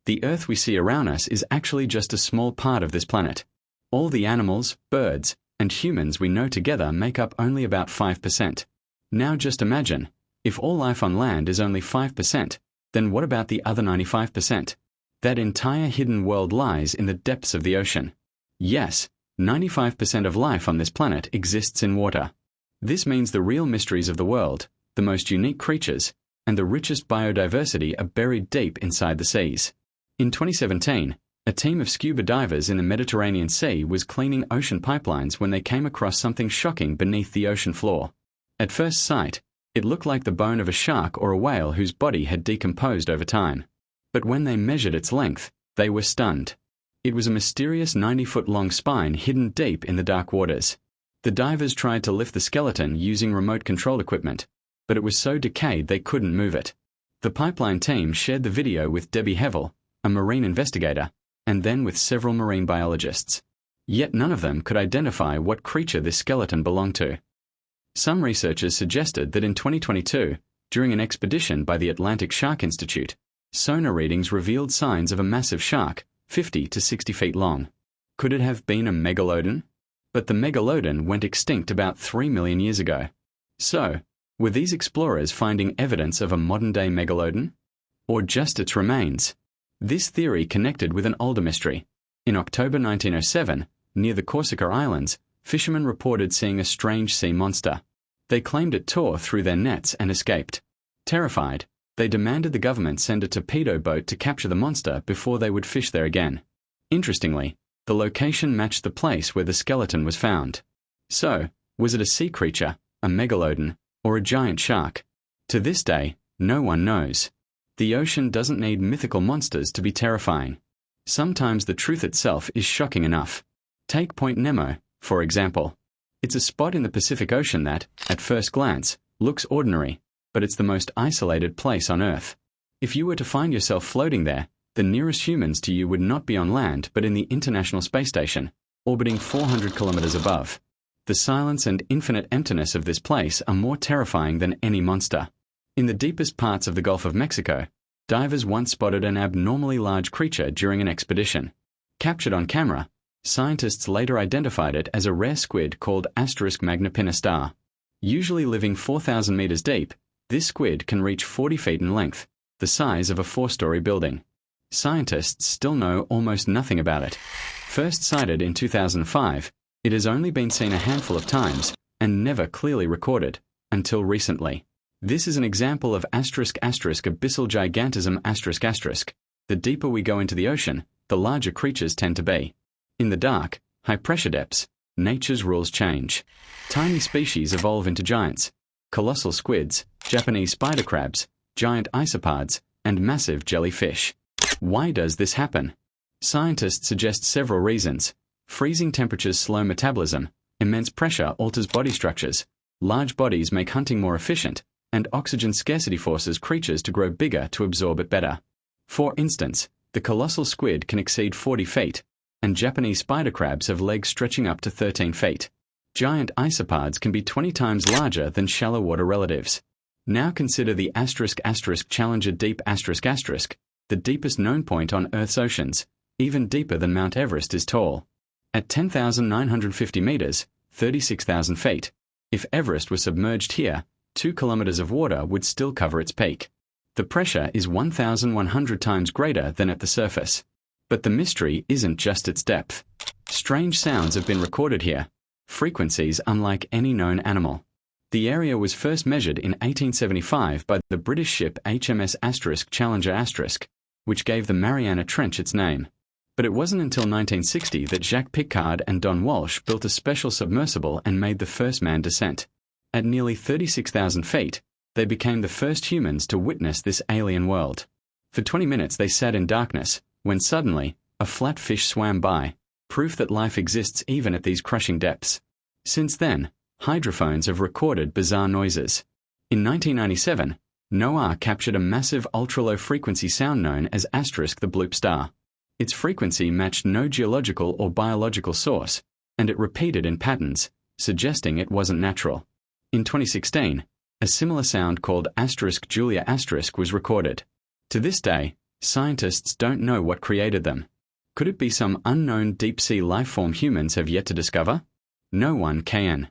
The Earth we see around us is actually just a small part of this planet. All the animals, birds, and humans we know together make up only about 5%. Now just imagine, if all life on land is only 5%, then what about the other 95%? That entire hidden world lies in the depths of the ocean. Yes, 95% of life on this planet exists in water. This means the real mysteries of the world, the most unique creatures, and the richest biodiversity are buried deep inside the seas. In 2017, a team of scuba divers in the Mediterranean Sea was cleaning ocean pipelines when they came across something shocking beneath the ocean floor. At first sight, it looked like the bone of a shark or a whale whose body had decomposed over time. But when they measured its length, they were stunned. It was a mysterious 90-foot-long spine hidden deep in the dark waters. The divers tried to lift the skeleton using remote-controlled equipment, but it was so decayed they couldn't move it. The pipeline team shared the video with Debbie Hevel, a marine investigator, and then with several marine biologists. Yet none of them could identify what creature this skeleton belonged to. Some researchers suggested that in 2022, during an expedition by the Atlantic Shark Institute, sonar readings revealed signs of a massive shark, 50 to 60 feet long. Could it have been a megalodon? But the megalodon went extinct about 3 million years ago. So, were these explorers finding evidence of a modern-day megalodon? Or just its remains? This theory connected with an older mystery. In October 1907, near the Corsica Islands, fishermen reported seeing a strange sea monster. They claimed it tore through their nets and escaped. Terrified, they demanded the government send a torpedo boat to capture the monster before they would fish there again. Interestingly, the location matched the place where the skeleton was found. So, was it a sea creature, a megalodon, or a giant shark? To this day, no one knows. The ocean doesn't need mythical monsters to be terrifying. Sometimes the truth itself is shocking enough. Take Point Nemo, for example. It's a spot in the Pacific Ocean that, at first glance, looks ordinary, but it's the most isolated place on Earth. If you were to find yourself floating there, the nearest humans to you would not be on land but in the International Space Station, orbiting 400 kilometers above. The silence and infinite emptiness of this place are more terrifying than any monster. In the deepest parts of the Gulf of Mexico, divers once spotted an abnormally large creature during an expedition. Captured on camera, scientists later identified it as a rare squid called Magnapinna star. Usually living 4,000 meters deep, this squid can reach 40 feet in length, the size of a 4-story building. Scientists still know almost nothing about it. First sighted in 2005, it has only been seen a handful of times and never clearly recorded, until recently. This is an example of Abyssal Gigantism . The deeper we go into the ocean, the larger creatures tend to be. In the dark, high-pressure depths, nature's rules change. Tiny species evolve into giants. Colossal squids, Japanese spider crabs, giant isopods, and massive jellyfish. Why does this happen? Scientists suggest several reasons. Freezing temperatures slow metabolism, immense pressure alters body structures, large bodies make hunting more efficient, and oxygen scarcity forces creatures to grow bigger to absorb it better. For instance, the colossal squid can exceed 40 feet, and Japanese spider crabs have legs stretching up to 13 feet. Giant isopods can be 20 times larger than shallow water relatives. Now consider the Challenger Deep ***, the deepest known point on Earth's oceans, even deeper than Mount Everest is tall. At 10,950 meters, 36,000 feet, if Everest was submerged here, 2 kilometers of water would still cover its peak. The pressure is 1,100 times greater than at the surface. But the mystery isn't just its depth. Strange sounds have been recorded here, frequencies unlike any known animal. The area was first measured in 1875 by the British ship HMS Challenger ***, which gave the Mariana Trench its name. But it wasn't until 1960 that Jacques Piccard and Don Walsh built a special submersible and made the first manned descent. At nearly 36,000 feet, they became the first humans to witness this alien world. For 20 minutes they sat in darkness, when suddenly, a flat fish swam by, proof that life exists even at these crushing depths. Since then, hydrophones have recorded bizarre noises. In 1997, NOAA captured a massive ultra-low frequency sound known as * the Bloop star. Its frequency matched no geological or biological source, and it repeated in patterns, suggesting it wasn't natural. In 2016, a similar sound called *Julia* was recorded. To this day, Scientists don't know what created them. Could it be some unknown deep-sea life form humans have yet to discover? No one can.